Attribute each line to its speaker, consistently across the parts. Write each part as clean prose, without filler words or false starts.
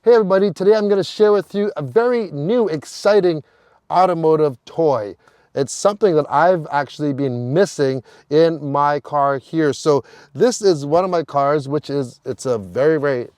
Speaker 1: Hey everybody, today I'm going to share with you a very new, exciting automotive toy. It's something that I've actually been missing in my car here. So this is one of my cars, it's a very, very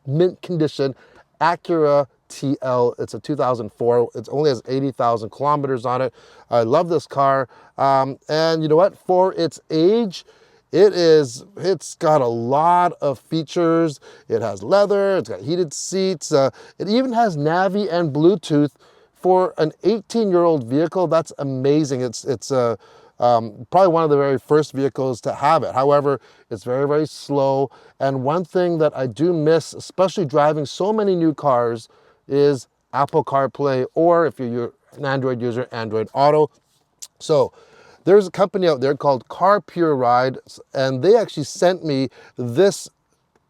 Speaker 1: mint condition Acura TL. It's a 2004. It only has 80,000 kilometers on it. I love this car. And you know what? For its age, it's got a lot of features. It has leather, it's got heated seats. It even has Navi and Bluetooth. For an 18-year-old vehicle, that's amazing. It's probably one of the very first vehicles to have it. However, it's very, very slow. And one thing that I do miss, especially driving so many new cars, is Apple CarPlay, or if you're an Android user, Android Auto. So there's a company out there called Carpuride, and they actually sent me this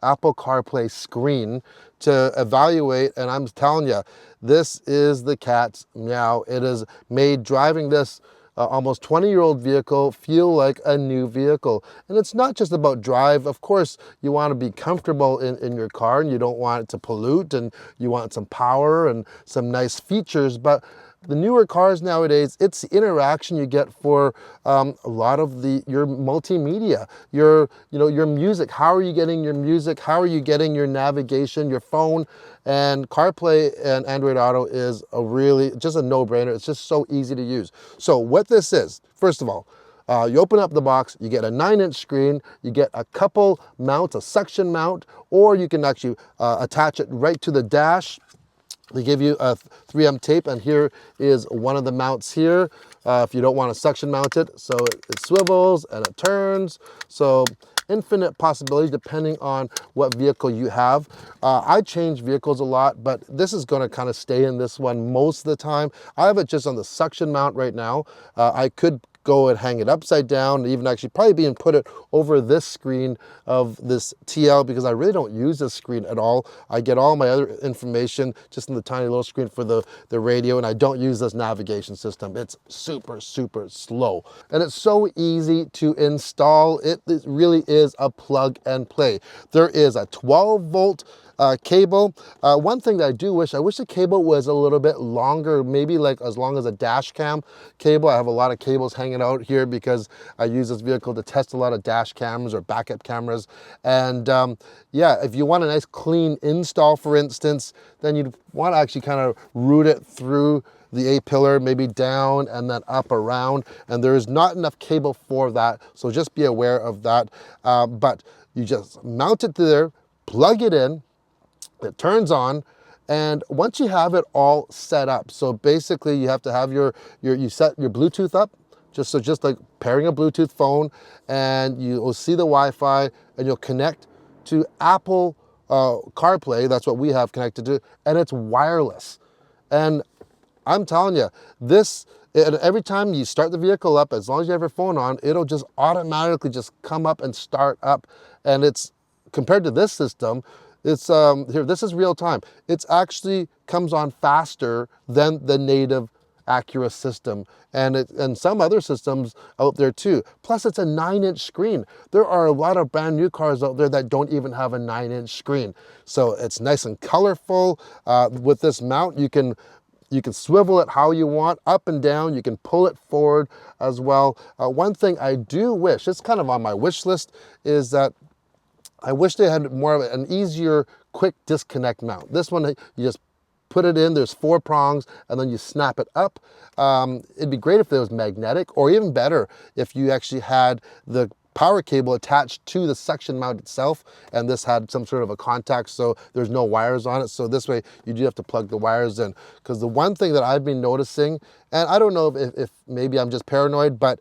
Speaker 1: Apple CarPlay screen to evaluate, and I'm telling you, this is the cat's meow. It has made driving this almost 20-year-old vehicle feel like a new vehicle. And it's not just about drive. Of course, you want to be comfortable in your car, and you don't want it to pollute, and you want some power and some nice features, but the newer cars nowadays, it's the interaction you get for a lot of your multimedia, your music. How are you getting your music? How are you getting your navigation, your phone? And CarPlay and Android Auto is just a no-brainer. It's just so easy to use. So what this is, first of all, you open up the box, you get a 9-inch screen, you get a couple mounts, a suction mount, or you can actually attach it right to the dash. They give you a 3M tape, and here is one of the mounts here if you don't want to suction mount it. So it swivels and it turns. So infinite possibilities depending on what vehicle you have. I change vehicles a lot, but this is going to kind of stay in this one most of the time. I have it just on the suction mount right now. I could go and hang it upside down, even actually probably being put it over this screen of this TL, because I really don't use this screen at all. I get all my other information just in the tiny little screen for the radio, and I don't use this navigation system. It's super, super slow. And it's so easy to install. It really is a plug and play. There is a 12-volt cable. One thing that I wish the cable was a little bit longer, maybe like as long as a dash cam cable. I have a lot of cables hanging out here because I use this vehicle to test a lot of dash cams or backup cameras. And yeah, if you want a nice clean install, for instance, then you'd want to actually kind of route it through the A-pillar, maybe down and then up around. And there is not enough cable for that, so just be aware of that. But you just mount it there, plug it in, it turns on, and once you have it all set up, so basically you have to have you set your Bluetooth up, just like pairing a Bluetooth phone, and you'll see the Wi-Fi, and you'll connect to Apple CarPlay. That's what we have connected to, and it's wireless. And I'm telling you, every time you start the vehicle up, as long as you have your phone on, it'll just automatically just come up and start up. And it's, compared to this system, it's here, this is real time. It's actually comes on faster than the native Acura system, and some other systems out there too. Plus, it's a 9-inch screen. There are a lot of brand new cars out there that don't even have a 9-inch screen. So it's nice and colorful. With this mount, you can swivel it how you want, up and down. You can pull it forward as well. One thing I do wish, it's kind of on my wish list, is that I wish they had more of an easier, quick disconnect mount. This one, you just put it in, there's 4 prongs, and then you snap it up. It'd be great if it was magnetic, or even better, if you actually had the power cable attached to the suction mount itself, and this had some sort of a contact, so there's no wires on it. So this way, you do have to plug the wires in. Because the one thing that I've been noticing, and I don't know if maybe I'm just paranoid, but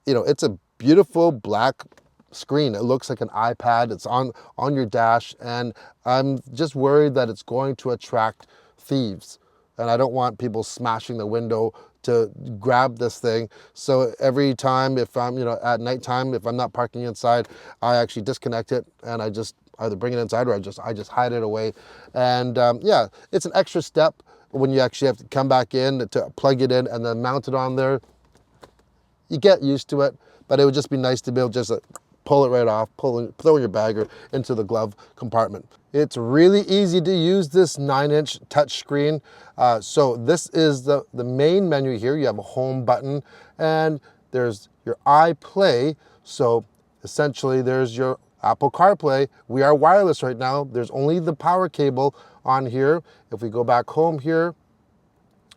Speaker 1: it's a beautiful black screen. It looks like an iPad. It's on your dash, and I'm just worried that it's going to attract thieves, and I don't want people smashing the window to grab this thing. So every time, if I'm at nighttime, if I'm not parking inside, I actually disconnect it, and I just either bring it inside, or I just hide it away. And yeah, it's an extra step when you actually have to come back in to plug it in and then mount it on there. You get used to it, but it would just be nice to be able to just pull it right off, throw in your bag or into the glove compartment. It's really easy to use this 9-inch touch screen. So this is the main menu here. You have a home button and there's your iPlay. So essentially there's your Apple CarPlay. We are wireless right now. There's only the power cable on here. If we go back home here,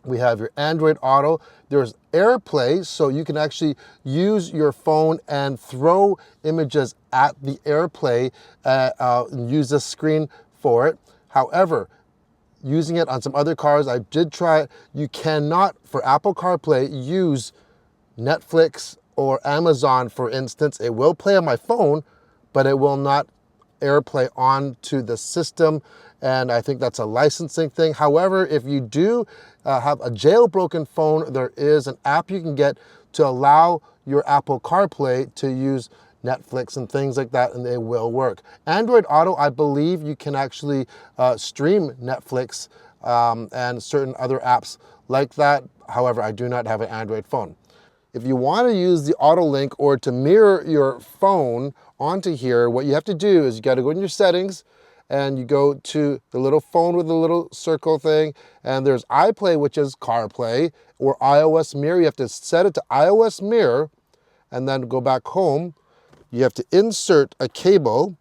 Speaker 1: we have your Android Auto. There's AirPlay, so you can actually use your phone and throw images at the AirPlay and use this screen for it. However, using it on some other cars, I did try it. You cannot, for Apple CarPlay, use Netflix or Amazon, for instance. It will play on my phone, but it will not AirPlay onto the system, and I think that's a licensing thing. However, if you do have a jailbroken phone, there is an app you can get to allow your Apple CarPlay to use Netflix and things like that, and they will work. Android Auto, I believe you can actually stream Netflix and certain other apps like that. However, I do not have an Android phone. If you want to use the auto link or to mirror your phone onto here, what you have to do is you got to go in your settings and you go to the little phone with the little circle thing, and there's iPlay, which is CarPlay, or iOS Mirror. You have to set it to iOS Mirror and then go back home. You have to insert a cable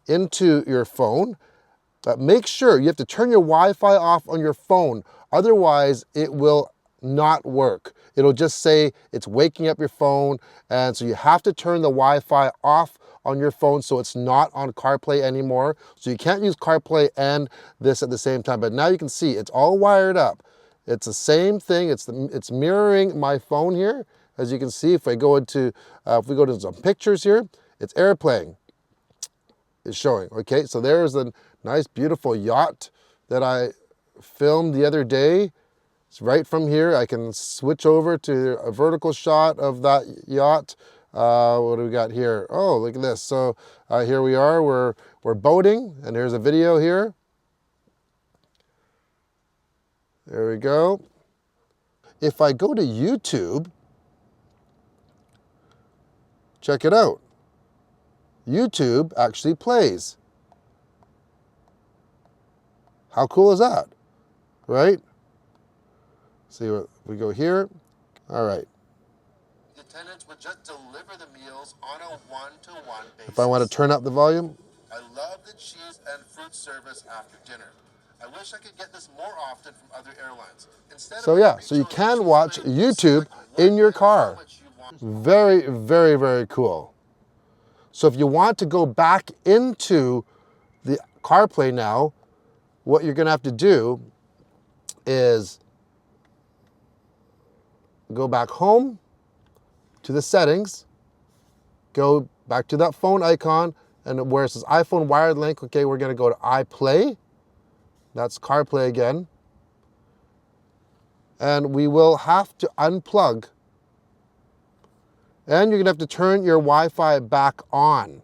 Speaker 1: into your phone, but make sure you have to turn your Wi-Fi off on your phone. Otherwise, it will not work. It'll just say it's waking up your phone, and so you have to turn the Wi-Fi off on your phone so it's not on CarPlay anymore. So you can't use CarPlay and this at the same time, but now you can see it's all wired up. It's the same thing. It's mirroring my phone here. As you can see, if we go into some pictures here, it's AirPlaying. It's showing, okay? So there's a nice, beautiful yacht that I filmed the other day. It's right from here. I can switch over to a vertical shot of that yacht. What do we got here? Oh, look at this. So here we are, we're boating, and here's a video here. There we go. If I go to YouTube, check it out. YouTube actually plays. How cool is that, right? See what we go here. All right. The attendants would just deliver the meals on a one-to-one basis. If I want to turn up the volume. I love the cheese and fruit service after dinner. I wish I could get this more often from other airlines. So yeah, so you can watch YouTube in your car. Very, very, very cool. So if you want to go back into the CarPlay now, what you're going to have to do is go back home to the settings, go back to that phone icon, and where it says iPhone wired link, okay, we're going to go to iPlay. That's CarPlay again. And we will have to unplug. And you're going to have to turn your Wi-Fi back on.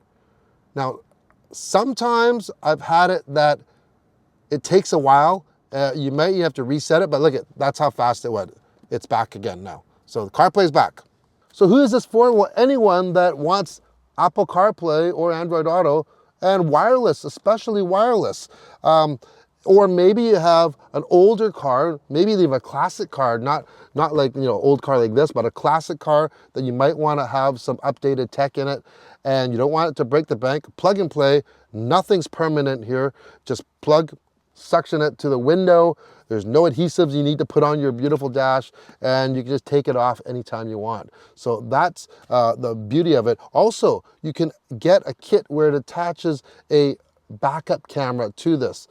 Speaker 1: Now, sometimes I've had it that it takes a while. You might have to reset it, but look, that's how fast it went. It's back again now. So the CarPlay's back. So who is this for? Well, anyone that wants Apple CarPlay or Android Auto and wireless, especially wireless. Or maybe you have an older car, maybe you have a classic car, not like, old car like this, but a classic car that you might want to have some updated tech in it, and you don't want it to break the bank. Plug and play, nothing's permanent here. Just plug, suction it to the window. There's no adhesives you need to put on your beautiful dash, and you can just take it off anytime you want. So that's the beauty of it. Also, you can get a kit where it attaches a backup camera to this.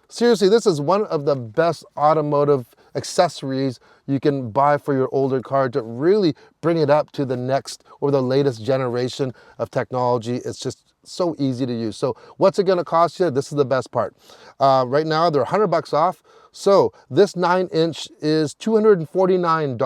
Speaker 1: Seriously, this is one of the best automotive accessories you can buy for your older car to really bring it up to the next or the latest generation of technology. It's just so easy to use. So what's it gonna cost you? This is the best part. Right now, they're $100 off. So this 9-inch is $249,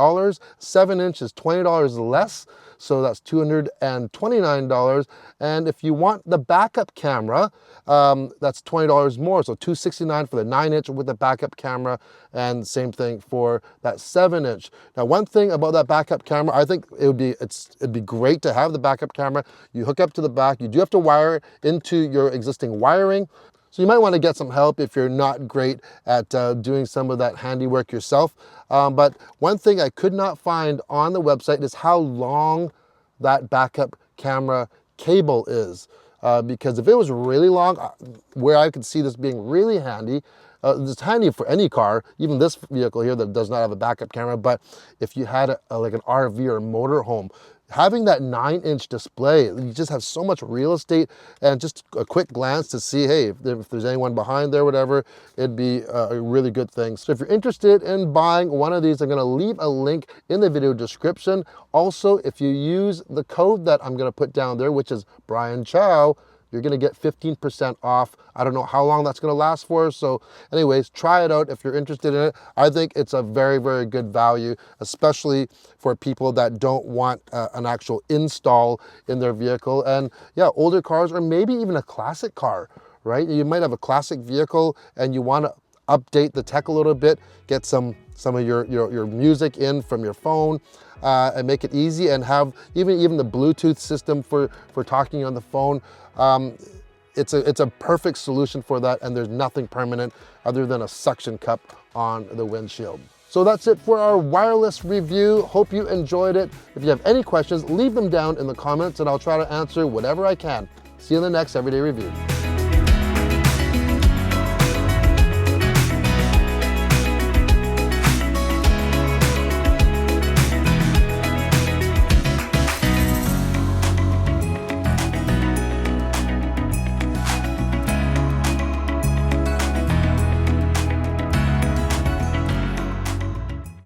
Speaker 1: 7-inch is $20 less, so that's $229. And if you want the backup camera, that's $20 more, so $269 for the 9-inch with the backup camera, and same thing for that 7-inch. Now, one thing about that backup camera, I think it'd be great to have the backup camera. You hook up to the back, you do have to wire it into your existing wiring. So you might want to get some help if you're not great at doing some of that handiwork yourself. But one thing I could not find on the website is how long that backup camera cable is. Because if it was really long, where I could see this being really handy, it's handy for any car, even this vehicle here that does not have a backup camera, but if you had like an RV or a motorhome, having that 9-inch display, you just have so much real estate, and just a quick glance to see, hey, if there's anyone behind there, whatever, it'd be a really good thing. So if you're interested in buying one of these, I'm gonna leave a link in the video description. Also, if you use the code that I'm gonna put down there, which is BRIANCHOW, you're gonna get 15% off. I don't know how long that's gonna last for. So anyways, try it out if you're interested in it. I think it's a very, very good value, especially for people that don't want an actual install in their vehicle. And yeah, older cars, or maybe even a classic car, right? You might have a classic vehicle and you wanna update the tech a little bit, get some of your music in from your phone, and make it easy, and have even the Bluetooth system for talking on the phone. It's a perfect solution for that, and there's nothing permanent other than a suction cup on the windshield. So that's it for our wireless review. Hope you enjoyed it. If you have any questions, leave them down in the comments and I'll try to answer whatever I can. See you in the next Everyday Review.